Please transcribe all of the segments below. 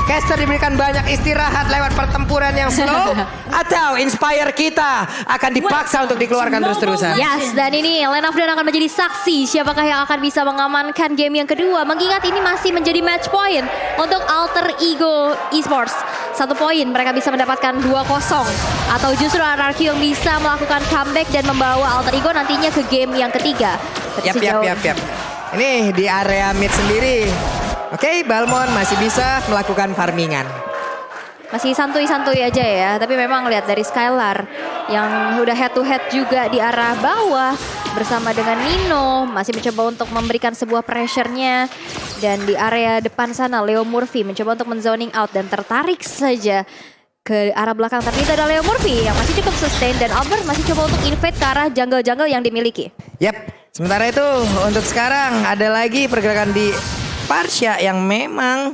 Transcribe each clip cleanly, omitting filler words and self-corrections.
Caster diberikan banyak istirahat lewat pertempuran yang slow. Atau Inspire kita akan dipaksa untuk dikeluarkan terus-terusan. Yes, dan ini Land of Dawn akan menjadi saksi siapakah yang akan bisa mengamankan game yang kedua. Mengingat ini masih menjadi match point untuk Alter Ego Esports. 1 poin mereka bisa mendapatkan 2-0. Atau justru RRQ yang bisa melakukan comeback dan membawa Alter Ego nantinya ke game yang ketiga. Yap. Ini di area mid sendiri. Oke, Balmond masih bisa melakukan farmingan. Masih santuy-santuy aja ya. Tapi memang lihat dari Skylar yang udah head to head juga di arah bawah bersama dengan Nino. Masih mencoba untuk memberikan sebuah pressure-nya. Dan di area depan sana Leo Murphy mencoba untuk men-zoning out dan tertarik saja ke arah belakang. Tapi itu ada Leo Murphy yang masih cukup sustain dan Albert masih coba untuk invade ke arah jungle-jungle yang dimiliki. Yap, sementara itu untuk sekarang ada lagi pergerakan di Parsha yang memang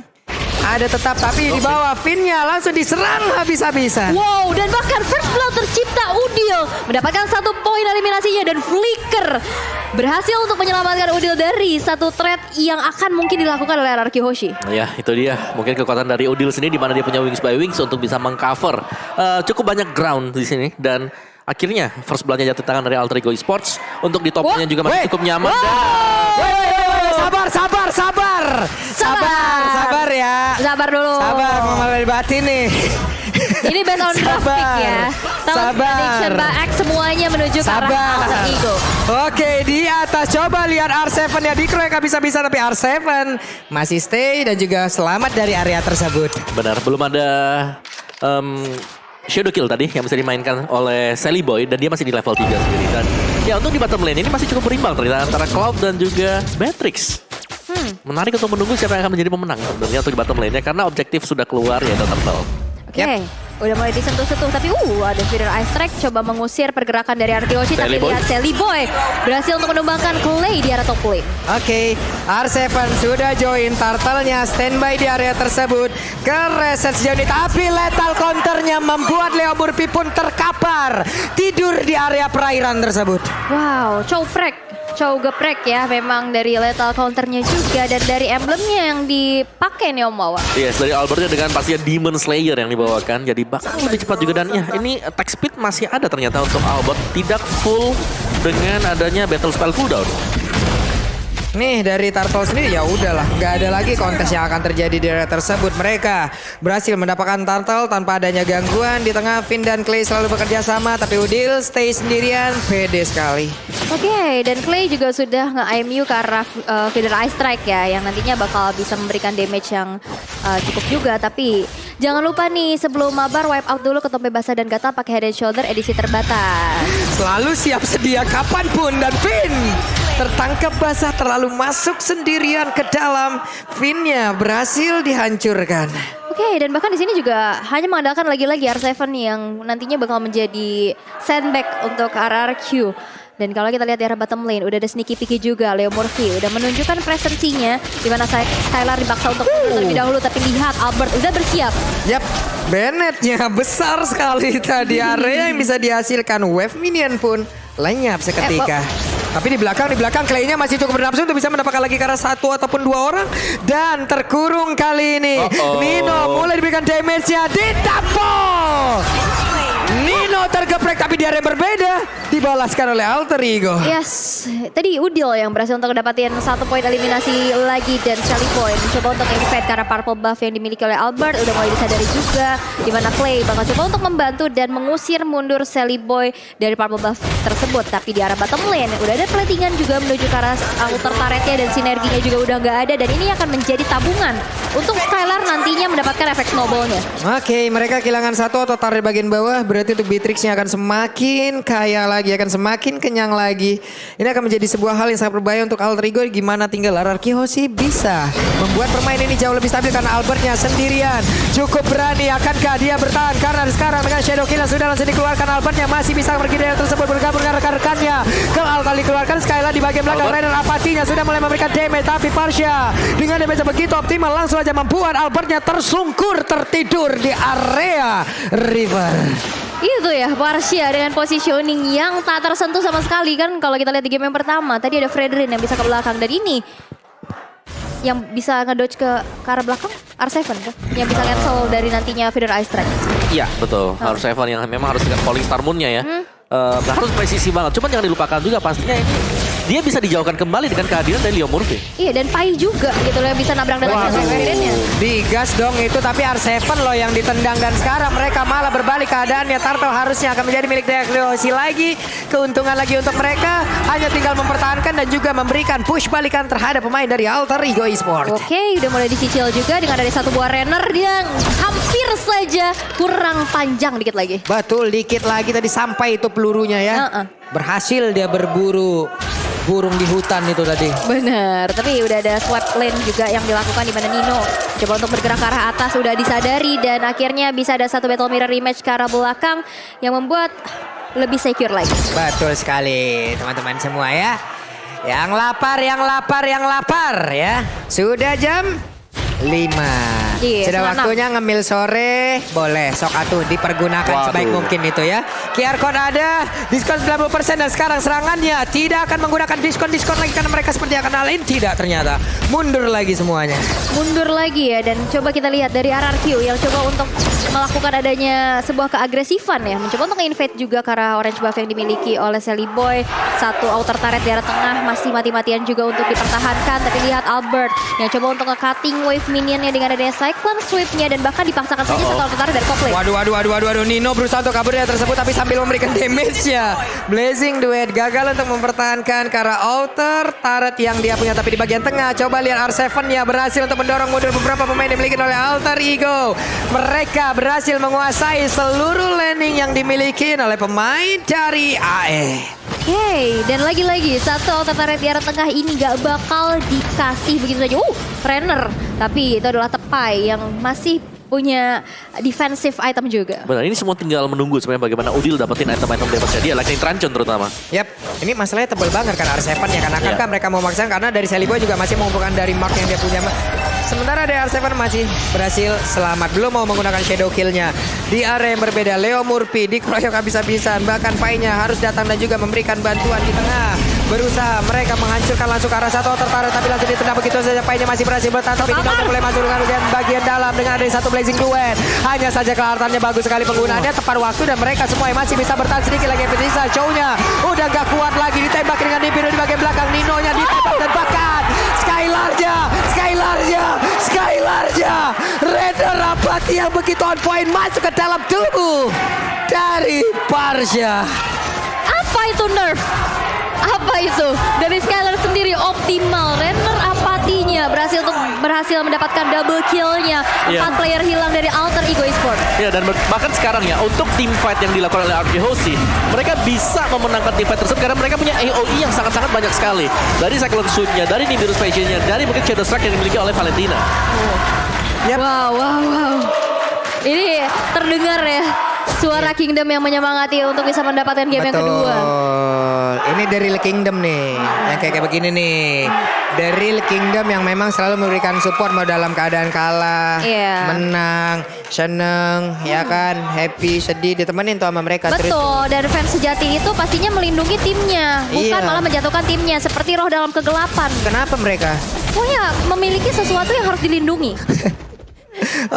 ada tetap, tapi di bawah Finnya langsung diserang habis-habisan. Wow, dan bahkan first blood tercipta Udil mendapatkan 1 poin eliminasinya dan Flicker berhasil untuk menyelamatkan Udil dari satu threat yang akan mungkin dilakukan oleh RRQ Hoshi. Ya, itu dia. Mungkin kekuatan dari Udil sendiri di mana dia punya Wings by Wings untuk bisa mengcover cukup banyak ground di sini dan akhirnya first blood-nya jatuh tangan dari Alter Ego Esports. Untuk di topnya juga masih cukup nyaman. Sabar ya. Sabar dulu. Sabar, mama dari batin nih. Ini based on grafik ya. Sabar. X semuanya menuju ke arah Alter Ego. Oke, di atas coba lihat R7 ya, dikeroyok habis-habisan tapi R7 masih stay dan juga selamat dari area tersebut. Benar, belum ada Shadow Kill tadi yang bisa dimainkan oleh Sally Boy dan dia masih di level 3 sendiri. Dan ya untuk di bottom lane ini masih cukup berimbang ternyata antara Cloud dan juga Matrix. Menarik untuk menunggu siapa yang akan menjadi pemenang sebenarnya untuk di bottom lane-nya karena objektif sudah keluar yaitu Turtle. Oke. Udah mulai disentuh-sentuh tapi ada Feeder Ice Strike coba mengusir pergerakan dari RRQ Hoshi tapi lihat Sally Boy berhasil untuk menumbangkan Clay di arah top lane. Oke, R7 sudah join, Turtle-nya standby di area tersebut. Kereset sejauh ini tapi lethal counternya membuat Leo Murphy pun terkapar tidur di area perairan tersebut. Wow, Chow geprek ya memang dari lethal counternya juga dan dari emblemnya yang dipakai nih Om Wawa. Yes, dari Albertnya dengan pastinya Demon Slayer yang dibawakan jadi bakal lebih cepat juga dan ya ini attack speed masih ada ternyata untuk Albert tidak full dengan adanya battle spell cooldown. Nih dari Turtle sendiri ya udahlah, nggak ada lagi kontes yang akan terjadi di area tersebut. Mereka berhasil mendapatkan Turtle tanpa adanya gangguan. Di tengah Finn dan Clay selalu bekerja sama, tapi Udil stay sendirian, pede sekali. Oke, dan Clay juga sudah nge-IMU ke arah Feeder Ice Strike ya, yang nantinya bakal bisa memberikan damage yang cukup juga. Tapi jangan lupa nih sebelum mabar wipe out dulu ketombe basah dan gatal pakai Head and Shoulder edisi terbatas. Selalu siap sedia kapanpun dan Finn tertangkap basah terlalu masuk sendirian ke dalam. Finn-nya berhasil dihancurkan. Oke, dan bahkan di sini juga hanya mengandalkan lagi-lagi R7 yang nantinya bakal menjadi sandbag untuk RRQ. Dan kalau kita lihat di arah bottom lane, udah ada sneaky picky juga. Leo Murphy udah menunjukkan presensinya. Dimana Skylar dipaksa untuk terlebih dahulu. Tapi lihat, Albert udah bersiap. Yap, Bennett-nya besar sekali tadi. Area yang bisa dihasilkan wave minion pun lenyap seketika. Tapi di belakang Clay-nya masih cukup bernafsu untuk bisa mendapatkan lagi karena 1 ataupun 2 orang. Dan terkurung kali ini. Nino mulai diberikan damage-nya, ditampol. Nino tergeprek tapi di area yang berbeda. Dibalaskan oleh Alter Ego. Yes, tadi Udil yang berhasil untuk dapatin 1 poin eliminasi lagi. Dan Sally Boy mencoba untuk invade karena purple buff yang dimiliki oleh Albert. Udah mulai disadari juga. Dimana Clay bakal coba untuk membantu dan mengusir mundur Sally Boy dari purple buff tersebut. Tapi di arah bottom lane udah ada platingan juga menuju ke arah outer turretnya. Dan sinerginya juga udah nggak ada. Dan ini akan menjadi tabungan untuk Skylar nantinya mendapatkan efek snowballnya. Oke, mereka kehilangan 1 atau turret bagian bawah. Berarti untuk Beatrix-nya akan semakin kaya lagi, akan semakin kenyang lagi. Ini akan menjadi sebuah hal yang sangat berbahaya untuk Alter Ego. Gimana tinggal RRQ Hoshi bisa membuat permainan ini jauh lebih stabil karena Albertnya sendirian. Cukup berani, akankah dia bertahan? Karena sekarang dengan Shadow Kill sudah langsung dikeluarkan, Albertnya masih bisa pergi dari tersebut bergabung dengan rekan-rekannya. Kalau kali keluarkan Skylar di bagian belakang, Rainer apatinya sudah mulai memberikan damage. Tapi Parsha dengan damage begitu optimal langsung aja membuat Albertnya tersungkur tertidur di area river. Itu ya Parsha dengan positioning yang tak tersentuh sama sekali kan. Kalau kita lihat di game yang pertama tadi ada Fredrin yang bisa ke belakang dan ini yang bisa ngedodge ke arah belakang. R7 kan? Yang bisa cancel dari nantinya Feeder Ice Strike. Iya betul, harus Evan yang memang harus dengan Falling Star Moon-nya ya. Harus presisi banget, cuman jangan dilupakan juga pastinya ini dia bisa dijauhkan kembali dengan kehadiran dari Leo Murphy. Iya, dan Pai juga gitu loh yang bisa nabrak dengan Evan-nya. Digas dong itu, tapi R7 loh yang ditendang dan sekarang mereka malah berbalik keadaannya. Turtle harusnya akan menjadi milik Deathlosi lagi. Keuntungan lagi untuk mereka, hanya tinggal mempertahankan dan juga memberikan push balikan terhadap pemain dari Alter Ego Esports. Oke, udah mulai dicicil juga dengan dari satu buah runner yang hampir saja kurang panjang dikit lagi. Betul, dikit lagi tadi sampai itu pelurunya ya. Berhasil dia berburu burung di hutan itu tadi. Bener, tapi udah ada swipe lane juga yang dilakukan di mana Nino coba untuk bergerak ke arah atas, udah disadari dan akhirnya bisa ada satu battle mirror rematch ke arah belakang yang membuat lebih secure lagi. Betul sekali teman-teman semua ya. Yang lapar, yang lapar, yang lapar ya. Sudah jam 5. Iya, Sudah setengah waktunya ngemil sore. Boleh, sok atuh dipergunakan sebaik mungkin itu ya. QR code ada, diskon 90% dan sekarang serangannya tidak akan menggunakan diskon-diskon lagi karena mereka seperti akan alain. Tidak ternyata. Mundur lagi semuanya. Mundur lagi ya, dan coba kita lihat dari RRQ yang coba untuk melakukan adanya sebuah keagresifan ya. Mencoba untuk invade juga ke arah orange buff yang dimiliki oleh Sally Boy. Satu outer turret di arah tengah masih mati-matian juga untuk dipertahankan. Tapi lihat Albert yang coba untuk nge-cutting wave minionnya dengan adanya Cyclone Sweep-nya dan bahkan dipaksakan saja satu outer turret dari Coplay. Waduh. Nino berusaha untuk kabur dari tersebut tapi sambil memberikan damage-nya. Blazing Duet gagal untuk mempertahankan ke arah outer turret yang dia punya tapi di bagian tengah. Coba lihat R7-nya berhasil untuk mendorong mundur beberapa pemain yang dimiliki oleh Alter Ego. Mereka berhasil menguasai seluruh laning yang dimiliki oleh pemain dari AE. Oke, dan lagi-lagi satu outer turret di arah tengah ini gak bakal dikasih begitu saja. Renner. Tapi itu adalah Tepai yang masih punya defensive item juga. Benar, ini semua tinggal menunggu sebenarnya bagaimana Udil dapetin item-item damage dia, Lightning Truncheon terutama. Yap, ini masalahnya tebal banget kan R7 ya, karena akankah mereka mau maksakan karena dari Sally Boy juga masih mengumpulkan dari mark yang dia punya. Sementara dari R7 masih berhasil selamat, belum mau menggunakan shadow kill-nya. Di area yang berbeda, Leo Murphy dikeroyok habis-habisan, bahkan Pai-nya harus datang dan juga memberikan bantuan di tengah. Berusaha mereka menghancurkan langsung ke arah satu outer turret, tapi langsung ditendang begitu saja. Pai-nya masih berhasil bertahan, tapi Nino udah mulai masuk dengan bagian dalam dengan ada satu Blazing Duet. Hanya saja kelatarnya bagus sekali penggunaannya, tepat waktu dan mereka semua masih bisa bertahan sedikit lagi. Tersisa show-nya udah gak kuat lagi, ditembak dengan Nibiru di bagian belakang. Nino-nya ditembak dan bahkan Skylar-nya Raider Apathy yang begitu on point masuk ke dalam tubuh dari Parsha. Apa itu nerf? Apa itu? Dari Skylar sendiri optimal. Renner Apathy-nya berhasil mendapatkan double kill-nya. 4 player hilang dari Alter Ego Esports. Ya, dan bahkan sekarang ya untuk team fight yang dilakukan oleh RGHOC, mereka bisa memenangkan team fight tersebut karena mereka punya AOE yang sangat-sangat banyak sekali. Dari Cyclone Sweep-nya, dari Nimbus Passion-nya, dari mungkin Shadow Strike yang dimiliki oleh Valentina. Wow. Ini terdengar ya suara Kingdom yang menyemangati untuk bisa mendapatkan game yang kedua. Ini Daryl Kingdom nih, yang kayak begini nih. Daryl Kingdom yang memang selalu memberikan support mau dalam keadaan kalah, menang, seneng, ya kan, happy, sedih, ditemenin tuh sama mereka. Betul, dan fans sejati itu pastinya melindungi timnya, bukan malah menjatuhkan timnya, seperti roh dalam kegelapan. Kenapa mereka? Oh ya, memiliki sesuatu yang harus dilindungi.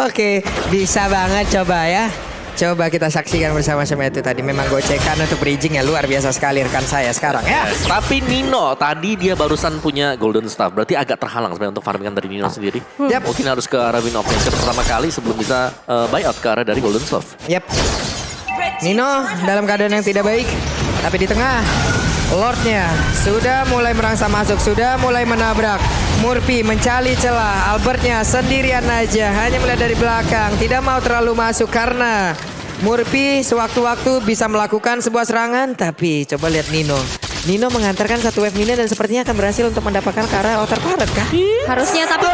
Oke, bisa banget coba ya. Coba kita saksikan bersama-sama itu tadi. Memang gocekan untuk bridging ya luar biasa sekali rekan saya sekarang ya. Tapi Nino tadi dia barusan punya Golden Staff. Berarti agak terhalang sebenarnya untuk farmingan dari Nino sendiri. Mungkin harus ke arah Win of Nature pertama kali sebelum bisa buyout ke arah dari Golden Staff. Nino dalam keadaan yang tidak baik. Tapi di tengah Lordnya sudah mulai merangsang masuk, sudah mulai menabrak. Murphy mencari celah, Albertnya sendirian aja, hanya melihat dari belakang, tidak mau terlalu masuk karena Murphy sewaktu-waktu bisa melakukan sebuah serangan. Tapi coba lihat Nino mengantarkan satu wave minion dan sepertinya akan berhasil untuk mendapatkan ke arah outer turret kah? Harusnya, tapi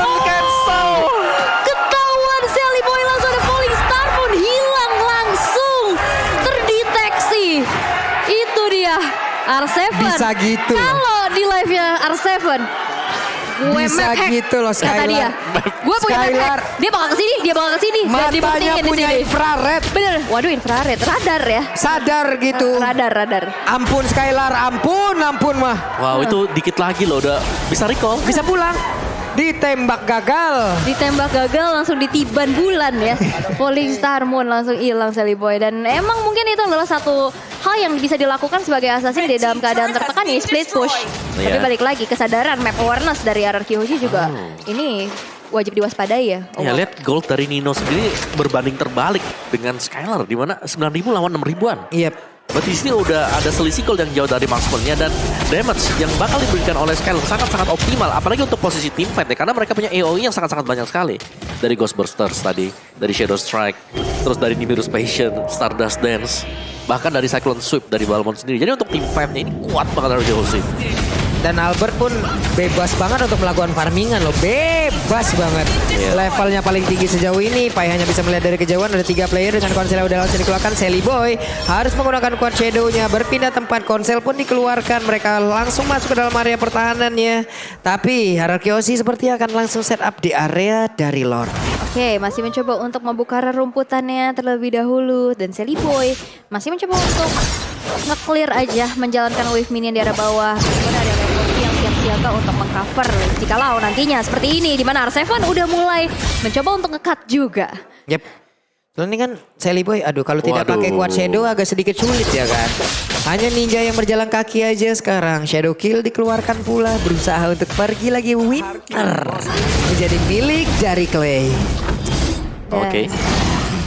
ketahuan Sally Boy langsung ada Falling Star pun hilang langsung terdeteksi. Itu dia R7. Bisa gitu. Kalau di live-nya R7 gue bisa gitu loh Skylar. Gue punya Skylar. Dia bakal kesini. Matanya punya infrared. Bener. Waduh, infrared. Radar ya. Sadar gitu. Radar. Ampun Skylar, ampun mah. Wow, itu dikit lagi loh udah bisa recall. Bisa pulang. Ditembak gagal. Ditembak gagal langsung ditiban bulan ya. Falling Star Moon langsung hilang Sally Boy. Dan emang mungkin itu adalah satu hal yang bisa dilakukan sebagai assassin di dalam keadaan tertekan ya, split push. Tapi balik lagi kesadaran map awareness dari RRQ Hoshi juga ini wajib diwaspadai ya. Ya lihat gold dari Nino sendiri berbanding terbalik dengan Skylar di mana 9.000 lawan 6.000-an. Iya. Berarti di sini udah ada selisih gold yang jauh dari marksman-nya dan damage yang bakal diberikan oleh Skylar sangat-sangat optimal. Apalagi untuk posisi team fight ya, karena mereka punya AoE yang sangat-sangat banyak sekali. Dari Ghost Bursters tadi, dari Shadow Strike, terus dari Nimbus Passion, Stardust Dance, bahkan dari Cyclone Sweep dari Balmond sendiri. Jadi untuk team fight-nya ini kuat banget dari Hoshi. Dan Albert pun bebas banget untuk melakukan farmingan loh. Bebas banget. Levelnya paling tinggi sejauh ini. Pai hanya bisa melihat dari kejauhan. Ada 3 player dengan konsel yang udah langsung dikeluarkan. Sally Boy harus menggunakan quad shadow-nya. Berpindah tempat, konsel pun dikeluarkan. Mereka langsung masuk ke dalam area pertahanannya. Tapi RRQ Hoshi seperti akan langsung set up di area dari Lord. Oke, masih mencoba untuk membuka rerumputannya terlebih dahulu. Dan Sally Boy masih mencoba untuk nge-clear aja menjalankan wave minion di arah bawah. Kemudian ada Level yang siap-siaga untuk mengcover jikalau nantinya seperti ini. Dimana R7 udah mulai mencoba untuk nge-cut juga. Yep. Lalu ini kan Sally Boy, aduh kalau tidak pakai quad shadow agak sedikit sulit ya kan. Hanya ninja yang berjalan kaki aja sekarang. Shadow kill dikeluarkan pula, berusaha untuk pergi lagi Winter. Menjadi milik dari Clay. Oke.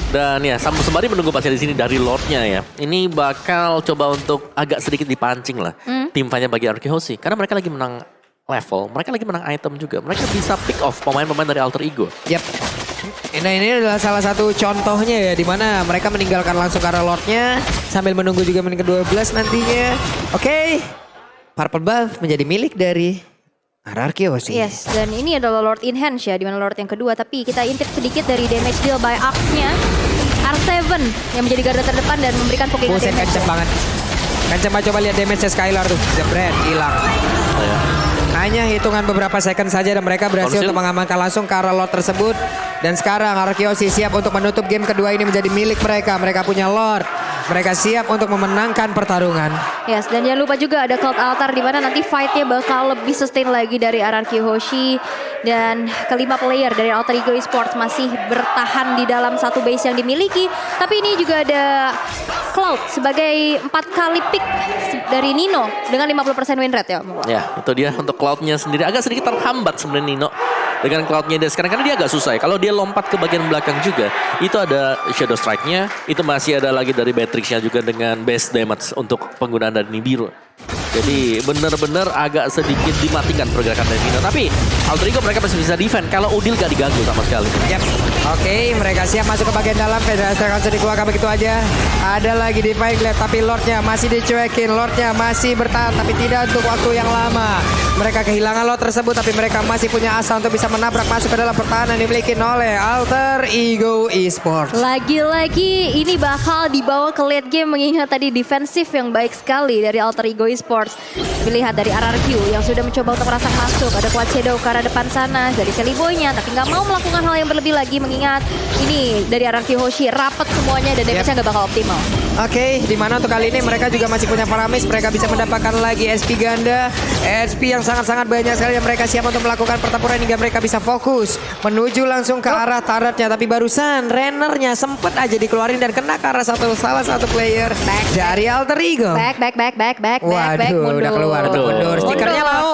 Dan ya sembari menunggu pasnya di sini dari Lordnya ya. Ini bakal coba untuk agak sedikit dipancing lah. Tim fight-nya bagi RRQ Hoshi. Karena mereka lagi menang level, mereka lagi menang item juga. Mereka bisa pick off pemain-pemain dari Alter Ego. Yap. Nah ini adalah salah satu contohnya ya, dimana mereka meninggalkan langsung ke arah Lordnya sambil menunggu juga menit ke-12 nantinya. Oke. Purple buff menjadi milik dari RRQ Hoshi. Yes, dan ini adalah Lord in Hand ya, dimana Lord yang kedua. Tapi kita intip sedikit dari damage deal by Axe-nya. R7 yang menjadi garda terdepan dan memberikan poking Buset damage. kenceng banget. Kenceng banget, coba lihat damage-nya Skylar tuh. Jebret, hilang. Hanya hitungan beberapa second saja dan mereka berhasil untuk mengamankan langsung ke arah Lord tersebut. Dan sekarang RRQ Hoshi siap untuk menutup game kedua ini menjadi milik mereka. Mereka punya Lord. Mereka siap untuk memenangkan pertarungan. Yes, dan jangan lupa juga ada Cloud Altar di mana nanti fight-nya bakal lebih sustain lagi dari RRQ Hoshi. Dan kelima player dari Alter Ego Esports masih bertahan di dalam satu base yang dimiliki. Tapi ini juga ada Cloud sebagai 4 kali pick dari Nino dengan 50% win rate ya. Ya, itu dia untuk Cloud-nya sendiri. Agak sedikit terhambat sebenarnya Nino dengan Cloud-nya dia sekarang. Karena dia agak susah ya. Kalau dia lompat ke bagian belakang juga, itu ada Shadow Strike-nya. Itu masih ada lagi dari Matrix-nya juga dengan base damage untuk penggunaan dari Nibiru. Jadi benar-benar agak sedikit dimatikan pergerakan dari Nino. Tapi Alter Ego mereka masih bisa defend kalau Udil gak diganggu sama sekali. Yap. Oke, mereka siap masuk ke bagian dalam. Federasi langsung dikeluarkan begitu aja. Ada lagi di Divine Glaive tapi Lordnya masih dicuekin. Lordnya masih bertahan tapi tidak untuk waktu yang lama. Mereka kehilangan Lord tersebut tapi mereka masih punya asa untuk bisa menabrak masuk ke dalam pertahanan yang dimiliki oleh Alter Ego Esports. Lagi-lagi ini bakal dibawa ke late game mengingat tadi defensif yang baik sekali dari Alter Ego Esports. Dilihat dari RRQ yang sudah mencoba untuk merasak masuk. Ada Quad Shadow ke arah depan sana dari Sally Boy-nya. Tapi nggak mau melakukan hal yang berlebih lagi mengingat ini dari RRQ Hoshi rapat semuanya dan damage-nya nggak bakal optimal. Oke, dimana untuk kali ini mereka juga masih punya Paramis. Mereka bisa mendapatkan lagi SP ganda. SP yang sangat-sangat banyak sekali dan mereka siap untuk melakukan pertempuran hingga mereka bisa fokus. Menuju langsung ke arah turretnya. Tapi barusan Rennernya sempet aja dikeluarin dan kena ke arah salah satu player dari Alter Ego. Back, Waduh, mundur. udah keluar tuh mundur. Stikernya mau?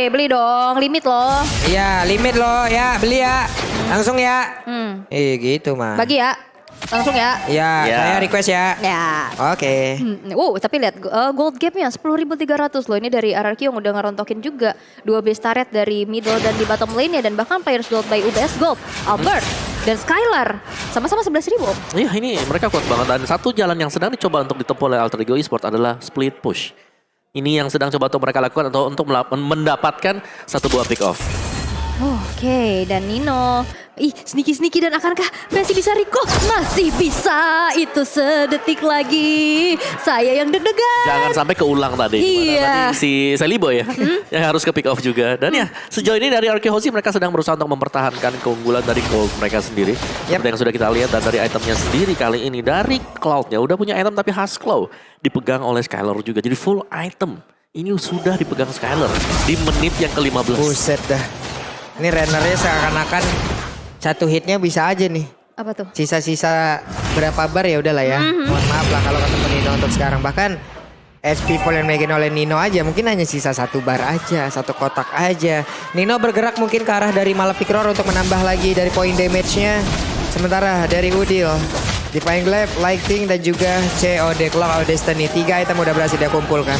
Beli dong, limit loh. Iya, limit loh ya, beli ya. Langsung ya. Gitu mah. Bagi ya. Langsung ya. Iya, saya request ya. Ya. Oke. Tapi lihat gold gapnya 10.300 loh. Ini dari RRQ yang udah ngerontokin juga 2 base turret dari middle dan di bottom lane-nya. Dan bahkan players gold by UBS Gold, Albert dan Skylar sama-sama 11.000. Iya, ini mereka kuat banget. Dan satu jalan yang sedang dicoba untuk ditempuh oleh Alter Ego Esports adalah split push. Ini yang sedang coba untuk mereka lakukan atau untuk mendapatkan satu buah pick off. Oke, dan Nino. Sneaky dan akankah masih bisa recall? Masih bisa, itu sedetik lagi. Saya yang deg-degan. Jangan sampai keulang tadi. Iya. Tadi si Sally Boy ya, yang harus ke pick off juga. Dan ya, sejauh ini dari RRQ Hoshi mereka sedang berusaha untuk mempertahankan keunggulan dari gold mereka sendiri. Seperti yang sudah kita lihat dan dari itemnya sendiri kali ini. Dari Cloud-nya udah punya item tapi Husk Claw dipegang oleh Skylar juga. Jadi full item ini sudah dipegang Skyler di menit yang ke-15. Buset dah. Ini Rennernya seakan-akan satu hitnya bisa aja nih. Apa tuh? Sisa-sisa berapa bar ya udahlah ya. Mohon maaf lah kalau ketemu Nino untuk sekarang. Bahkan SP poll yang megan oleh Nino aja mungkin hanya sisa satu bar aja, satu kotak aja. Nino bergerak mungkin ke arah dari Malefic Roar untuk menambah lagi dari poin damage-nya. Sementara dari Udil, Divine Glaive, Lighting dan juga COD Clock of Destiny. 3 item udah berhasil dia kumpulkan.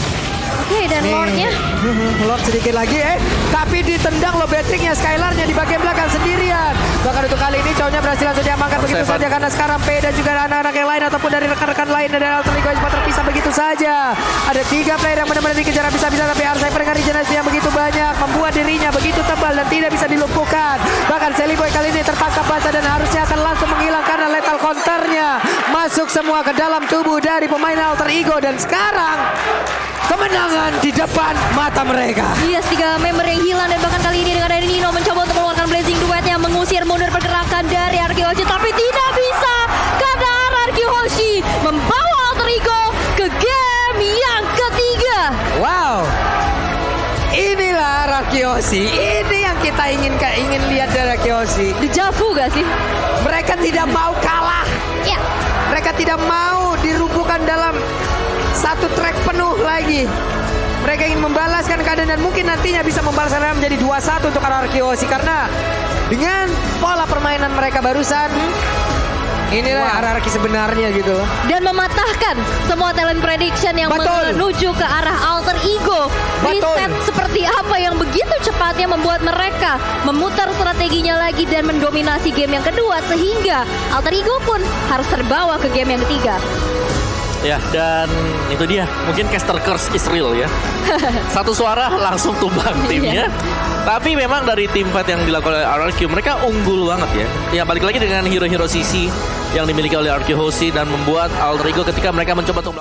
Oke, dan Lordnya Lord sedikit lagi tapi ditendang loh Beatrix-nya, Skylar-nya di bagian belakang sendirian. Bahkan untuk kali ini cowoknya berhasil langsung diamankan begitu saja karena sekarang P dan juga anak-anak yang lain ataupun dari rekan-rekan lain dari Alter Ego sempat terpisah begitu saja. Ada 3 player yang benar-benar dikejar bisa-bisa tapi Arcyber dengan regenerasi yang begitu banyak membuat dirinya begitu tebal dan tidak bisa dilumpuhkan. Bahkan Sally Boy kali ini tertangkap basah dan harusnya akan langsung menghilang karena lethal counter-nya masuk semua ke dalam tubuh dari pemain Alter Ego dan sekarang kemenangan di depan mata mereka. Yes, 3 member yang hilang dan bahkan kali ini dengan ada Nino mencoba untuk mengeluarkan Blazing Duet yang mengusir mundur pergerakan dari Arkihoshi tapi tidak bisa karena Arkihoshi membawa Alter Ego ke game yang ketiga. Wow. Inilah Arkihoshi. Ini yang kita ingin lihat dari Arkihoshi. Dejavu gak sih? Mereka tidak mau kalah. Ya. Mereka tidak mau dirubuhkan dalam satu track penuh lagi. Mereka ingin membalaskan keadaan dan mungkin nantinya bisa membalaskan menjadi 2-1 untuk Arkihoshi karena dengan pola permainan mereka barusan inilah Araki sebenarnya gitu loh. Dan mematahkan semua talent prediction yang Betul. menuju ke arah Alter Ego. Betul. Reset seperti apa yang begitu cepatnya membuat mereka memutar strateginya lagi dan mendominasi game yang kedua sehingga Alter Ego pun harus terbawa ke game yang ketiga. Ya, dan itu dia. Mungkin caster curse is real ya. Satu suara langsung tumbang timnya. Tapi memang dari tim fight yang dilakukan oleh RRQ, mereka unggul banget ya. Ya, balik lagi dengan hero-hero sisi yang dimiliki oleh Arkihoshi dan membuat Alter Ego ketika mereka mencoba untuk